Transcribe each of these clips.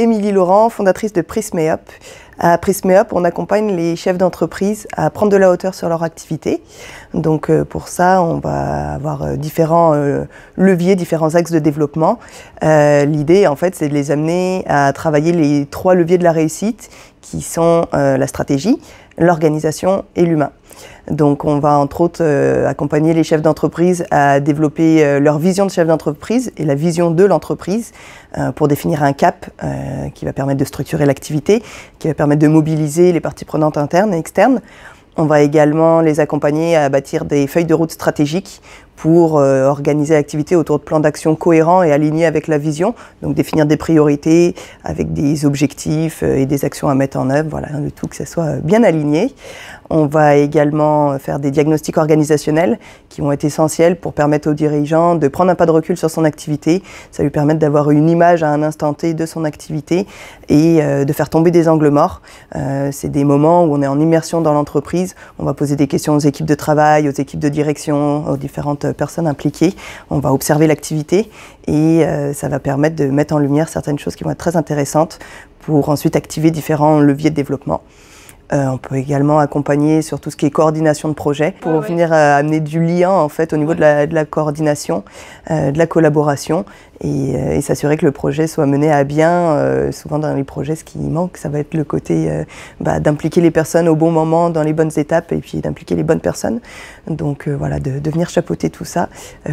Émilie Laurent, fondatrice de Prisme-Up. À Prisme-Up, on accompagne les chefs d'entreprise à prendre de la hauteur sur leur activité. Donc pour ça, on va avoir différents leviers, différents axes de développement. L'idée, en fait, c'est de les amener à travailler les 3 leviers de la réussite, qui sont la stratégie, l'organisation et l'humain. Donc on va entre autres accompagner les chefs d'entreprise à développer leur vision de chef d'entreprise et la vision de l'entreprise pour définir un cap qui va permettre de structurer l'activité, qui va permettre de mobiliser les parties prenantes internes et externes. On va également les accompagner à bâtir des feuilles de route stratégiques pour organiser l'activité autour de plans d'action cohérents et alignés avec la vision. Donc définir des priorités avec des objectifs et des actions à mettre en œuvre, voilà, le tout que ça soit bien aligné. On va également faire des diagnostics organisationnels qui vont être essentiels pour permettre aux dirigeants de prendre un pas de recul sur son activité. Ça lui permet d'avoir une image à un instant T de son activité et de faire tomber des angles morts. C'est des moments où on est en immersion dans l'entreprise. On va poser des questions aux équipes de travail, aux équipes de direction, aux différentes personnes impliquées. On va observer l'activité et ça va permettre de mettre en lumière certaines choses qui vont être très intéressantes pour ensuite activer différents leviers de développement. On peut également accompagner sur tout ce qui est coordination de projet pour venir amener du lien en fait au niveau de la coordination, de la collaboration et s'assurer que le projet soit mené à bien. Souvent dans les projets, ce qui manque, ça va être le côté d'impliquer les personnes au bon moment, dans les bonnes étapes et puis d'impliquer les bonnes personnes. Donc voilà, de venir chapeauter tout ça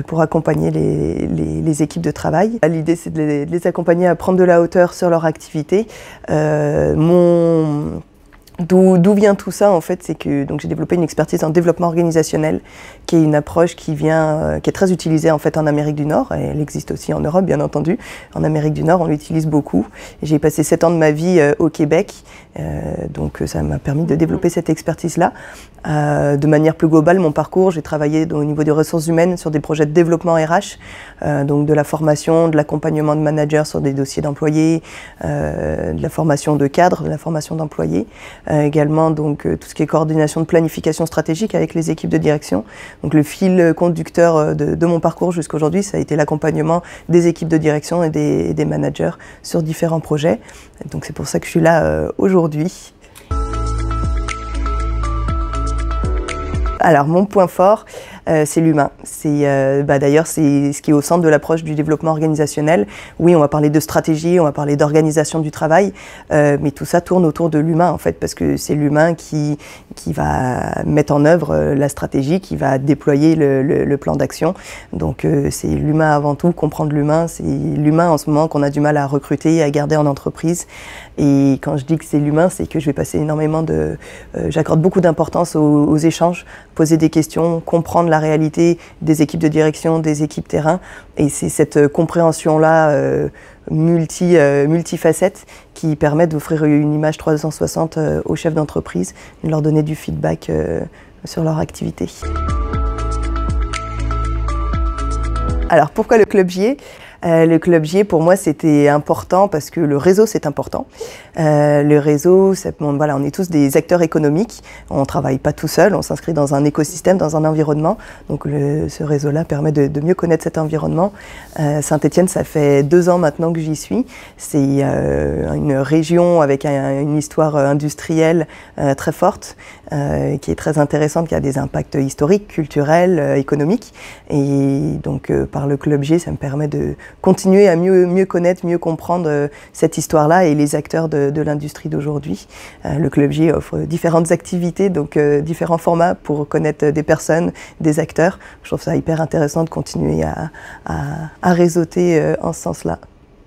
pour accompagner les équipes de travail. L'idée, c'est de les accompagner à prendre de la hauteur sur leur activité. D'où vient tout ça en fait, c'est que j'ai développé une expertise en développement organisationnel, qui est une approche qui est très utilisée en fait en Amérique du Nord. Et elle existe aussi en Europe, bien entendu. En Amérique du Nord, on l'utilise beaucoup. J'ai passé 7 ans de ma vie au Québec, donc ça m'a permis de développer cette expertise-là. De manière plus globale, mon parcours, j'ai travaillé au niveau des ressources humaines sur des projets de développement RH, donc de la formation, de l'accompagnement de managers sur des dossiers d'employés, de la formation de cadres, de la formation d'employés. Également donc tout ce qui est coordination de planification stratégique avec les équipes de direction. Donc le fil conducteur de mon parcours jusqu'à aujourd'hui, ça a été l'accompagnement des équipes de direction et des managers sur différents projets. Donc c'est pour ça que je suis là aujourd'hui. Alors mon point fort, c'est l'humain. D'ailleurs, c'est ce qui est au centre de l'approche du développement organisationnel. Oui, on va parler de stratégie, on va parler d'organisation du travail, mais tout ça tourne autour de l'humain en fait, parce que c'est l'humain qui va mettre en œuvre la stratégie, qui va déployer le plan d'action. Donc c'est l'humain avant tout, comprendre l'humain. C'est l'humain en ce moment qu'on a du mal à recruter, à garder en entreprise. Et quand je dis que c'est l'humain, c'est que je vais passer énormément j'accorde beaucoup d'importance aux échanges, poser des questions, comprendre la réalité des équipes de direction, des équipes terrain. Et c'est cette compréhension-là multifacette qui permet d'offrir une image 360 aux chefs d'entreprise et de leur donner du feedback sur leur activité. Alors pourquoi le Club J? Le Club J, pour moi, c'était important parce que le réseau, c'est important. Le réseau, voilà, on est tous des acteurs économiques. On ne travaille pas tout seul, on s'inscrit dans un écosystème, dans un environnement. Donc ce réseau-là permet de mieux connaître cet environnement. Saint-Étienne, ça fait 2 ans maintenant que j'y suis. C'est une région avec une histoire industrielle très forte, qui est très intéressante, qui a des impacts historiques, culturels, économiques. Et donc par le Club J, ça me permet de continuer à mieux connaître, mieux comprendre cette histoire-là et les acteurs de l'industrie d'aujourd'hui. Le Club J offre différentes activités, donc différents formats pour connaître des personnes, des acteurs. Je trouve ça hyper intéressant de continuer à réseauter en ce sens-là.